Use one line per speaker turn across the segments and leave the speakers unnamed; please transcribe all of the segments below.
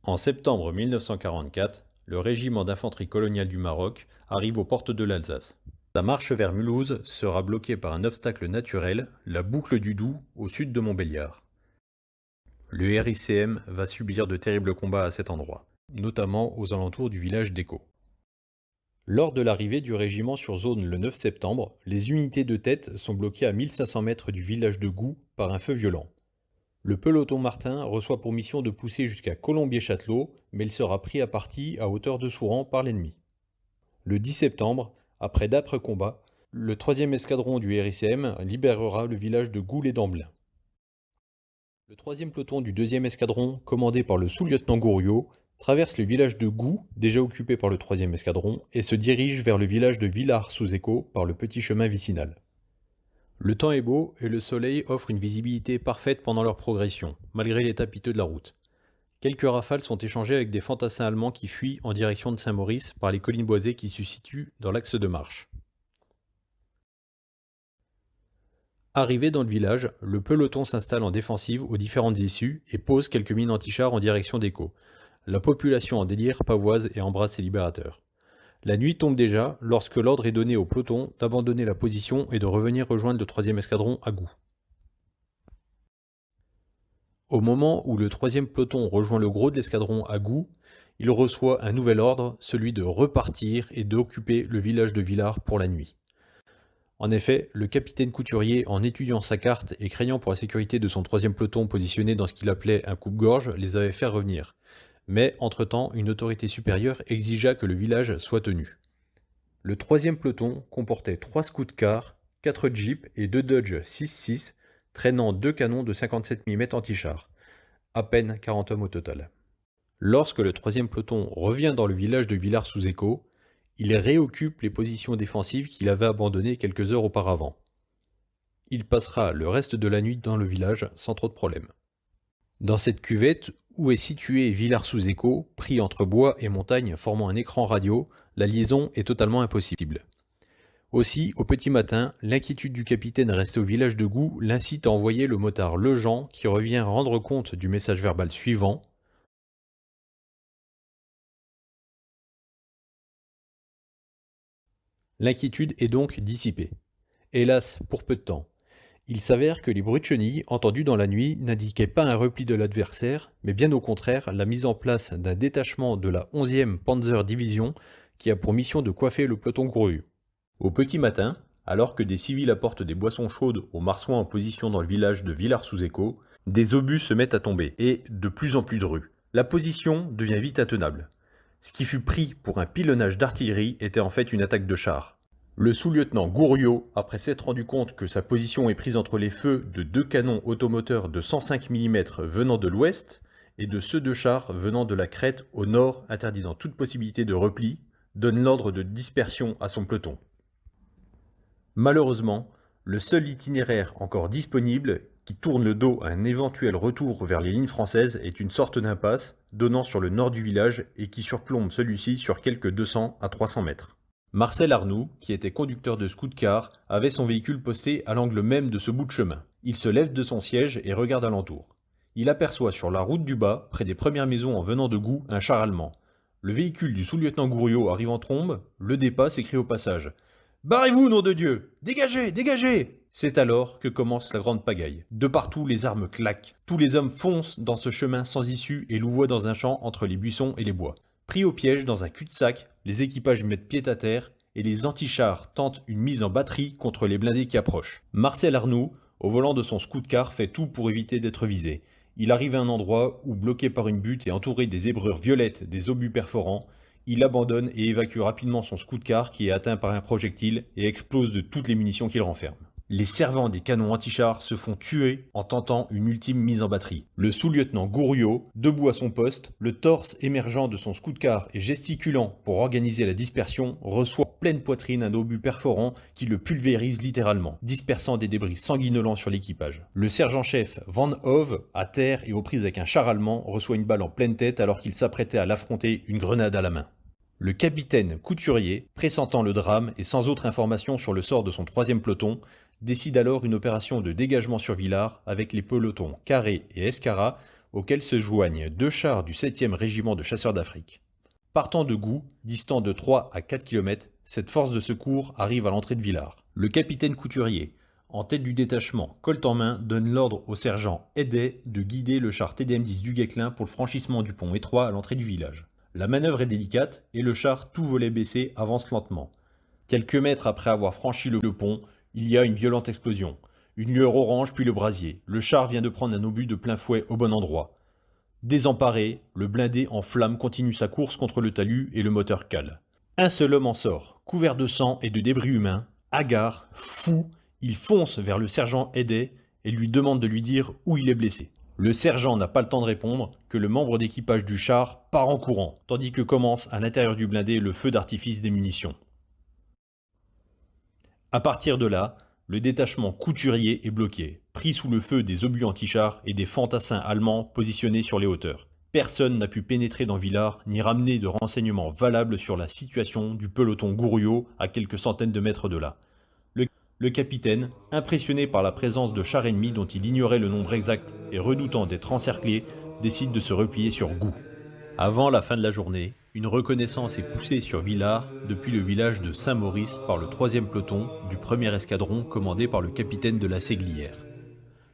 En septembre 1944, le régiment d'infanterie coloniale du Maroc arrive aux portes de l'Alsace. Sa marche vers Mulhouse sera bloquée par un obstacle naturel, la boucle du Doubs au sud de Montbéliard. Le RICM va subir de terribles combats à cet endroit, notamment aux alentours du village d'Écault. Lors de l'arrivée du régiment sur zone le 9 septembre, les unités de tête sont bloquées à 1500 mètres du village de Gou par un feu violent. Le peloton Martin reçoit pour mission de pousser jusqu'à Colombier-Châtelot, mais il sera pris à partie à hauteur de Souran par l'ennemi. Le 10 septembre, après d'âpres combats, le 3e escadron du RICM libérera le village de Goulet-d'Amblin. Le 3e peloton du 2e escadron, commandé par le sous-lieutenant Gouriot, traverse le village de Gou, déjà occupé par le 3e escadron, et se dirige vers le village de Villars-sous-Écault par le petit chemin vicinal. Le temps est beau et le soleil offre une visibilité parfaite pendant leur progression, malgré l'état piteux de la route. Quelques rafales sont échangées avec des fantassins allemands qui fuient en direction de Saint-Maurice par les collines boisées qui se situent dans l'axe de marche. Arrivé dans le village, le peloton s'installe en défensive aux différentes issues et pose quelques mines antichars en direction d'Écault. La population en délire pavoise et embrasse ses libérateurs. La nuit tombe déjà lorsque l'ordre est donné au peloton d'abandonner la position et de revenir rejoindre le 3e escadron à Gou. Au moment où le 3e peloton rejoint le gros de l'escadron à Gou, il reçoit un nouvel ordre, celui de repartir et d'occuper le village de Villars pour la nuit. En effet, le capitaine Couturier, en étudiant sa carte et craignant pour la sécurité de son 3e peloton positionné dans ce qu'il appelait un coupe-gorge, les avait fait revenir. Mais, entre-temps, une autorité supérieure exigea que le village soit tenu. Le 3e peloton comportait 3 scouts-cars, 4 jeeps et 2 Dodge 6-6, traînant 2 canons de 57 mm anti-char. À peine 40 hommes au total. Lorsque le 3e peloton revient dans le village de Villars-sous-Écault, il réoccupe les positions défensives qu'il avait abandonnées quelques heures auparavant. Il passera le reste de la nuit dans le village sans trop de problèmes. Dans cette cuvette, où est situé Villars-sous-Écault, pris entre bois et montagne formant un écran radio, la liaison est totalement impossible. Aussi, au petit matin, l'inquiétude du capitaine resté au village de Gou l'incite à envoyer le motard Lejean qui revient rendre compte du message verbal suivant. L'inquiétude est donc dissipée. Hélas, pour peu de temps. Il s'avère que les bruits de chenilles entendus dans la nuit n'indiquaient pas un repli de l'adversaire, mais bien au contraire la mise en place d'un détachement de la 11e Panzer Division qui a pour mission de coiffer le peloton Gouriot. Au petit matin, alors que des civils apportent des boissons chaudes aux marsouins en position dans le village de Villars-sous-Écault, des obus se mettent à tomber, et de plus en plus de rues. La position devient vite intenable. Ce qui fut pris pour un pilonnage d'artillerie était en fait une attaque de chars. Le sous-lieutenant Gouriot, après s'être rendu compte que sa position est prise entre les feux de 2 canons automoteurs de 105 mm venant de l'ouest et de ceux de chars venant de la crête au nord interdisant toute possibilité de repli, donne l'ordre de dispersion à son peloton. Malheureusement, le seul itinéraire encore disponible, qui tourne le dos à un éventuel retour vers les lignes françaises, est une sorte d'impasse donnant sur le nord du village et qui surplombe celui-ci sur quelques 200 à 300 mètres. Marcel Arnoux, qui était conducteur de scout-car, avait son véhicule posté à l'angle même de ce bout de chemin. Il se lève de son siège et regarde alentour. Il aperçoit sur la route du bas, près des premières maisons en venant de Gou, un char allemand. Le véhicule du sous-lieutenant Gouriot arrive en trombe, le dépasse et crie au passage « Barrez-vous, nom de Dieu! Dégagez! Dégagez !» C'est alors que commence la grande pagaille. De partout, les armes claquent. Tous les hommes foncent dans ce chemin sans issue et louvoient dans un champ entre les buissons et les bois. Pris au piège dans un cul-de-sac, les équipages mettent pied à terre et les antichars tentent une mise en batterie contre les blindés qui approchent. Marcel Arnoux, au volant de son scout-car, fait tout pour éviter d'être visé. Il arrive à un endroit où, bloqué par une butte et entouré des zébrures violettes des obus perforants, il abandonne et évacue rapidement son scout-car qui est atteint par un projectile et explose de toutes les munitions qu'il renferme. Les servants des canons antichars se font tuer en tentant une ultime mise en batterie. Le sous-lieutenant Gouriot, debout à son poste, le torse émergeant de son scout-car et gesticulant pour organiser la dispersion, reçoit pleine poitrine un obus perforant qui le pulvérise littéralement, dispersant des débris sanguinolents sur l'équipage. Le sergent-chef Van Hove, à terre et aux prises avec un char allemand, reçoit une balle en pleine tête alors qu'il s'apprêtait à l'affronter, une grenade à la main. Le capitaine Couturier, pressentant le drame et sans autre information sur le sort de son 3e peloton, décide alors une opération de dégagement sur Villars avec les pelotons Carré et Escara auxquels se joignent 2 chars du 7e régiment de chasseurs d'Afrique. Partant de Gou, distant de 3 à 4 km, cette force de secours arrive à l'entrée de Villars. Le capitaine Couturier, en tête du détachement, colte en main, donne l'ordre au sergent Heydet de guider le char TDM-10 du Guesclin pour le franchissement du pont étroit à l'entrée du village. La manœuvre est délicate et le char, tout volet baissé, avance lentement. Quelques mètres après avoir franchi le pont, il y a une violente explosion. Une lueur orange puis le brasier. Le char vient de prendre un obus de plein fouet au bon endroit. Désemparé, le blindé en flammes continue sa course contre le talus et le moteur cale. Un seul homme en sort, couvert de sang et de débris humains. Hagard, fou, il fonce vers le sergent Heydet et lui demande de lui dire où il est blessé. Le sergent n'a pas le temps de répondre que le membre d'équipage du char part en courant, tandis que commence à l'intérieur du blindé le feu d'artifice des munitions. À partir de là, le détachement Couturier est bloqué, pris sous le feu des obus anti-chars et des fantassins allemands positionnés sur les hauteurs. Personne n'a pu pénétrer dans Villars ni ramener de renseignements valables sur la situation du peloton Gouriot à quelques centaines de mètres de là. Le capitaine, impressionné par la présence de chars ennemis dont il ignorait le nombre exact et redoutant d'être encerclé, décide de se replier sur Gou. Avant la fin de la journée, une reconnaissance est poussée sur Villars depuis le village de Saint-Maurice par le 3e peloton du 1er escadron commandé par le capitaine de la Séglière.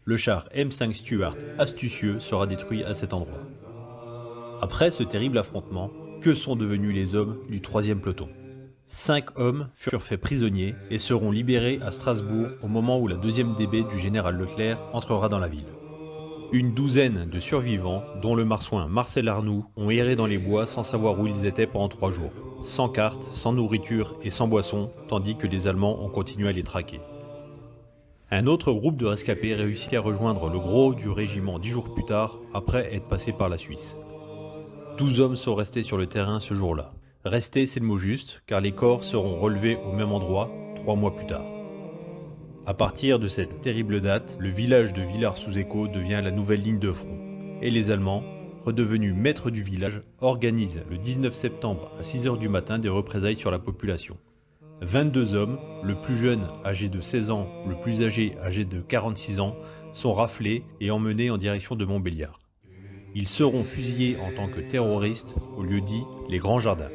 Le char M5 Stuart astucieux sera détruit à cet endroit. Après ce terrible affrontement, que sont devenus les hommes du 3e peloton ? 5 hommes furent faits prisonniers et seront libérés à Strasbourg au moment où la 2e DB du général Leclerc entrera dans la ville. Une douzaine de survivants, dont le marsouin Marcel Arnoux, ont erré dans les bois sans savoir où ils étaient pendant 3 jours, sans carte, sans nourriture et sans boisson, tandis que les Allemands ont continué à les traquer. Un autre groupe de rescapés réussit à rejoindre le gros du régiment 10 jours plus tard, après être passé par la Suisse. 12 hommes sont restés sur le terrain ce jour-là. Restés, c'est le mot juste, car les corps seront relevés au même endroit 3 mois plus tard. À partir de cette terrible date, le village de Villars-sous-Écault devient la nouvelle ligne de front. Et les Allemands, redevenus maîtres du village, organisent le 19 septembre à 6 h du matin des représailles sur la population. 22 hommes, le plus jeune âgé de 16 ans, le plus âgé âgé de 46 ans, sont raflés et emmenés en direction de Montbéliard. Ils seront fusillés en tant que terroristes au lieu dit les Grands Jardins.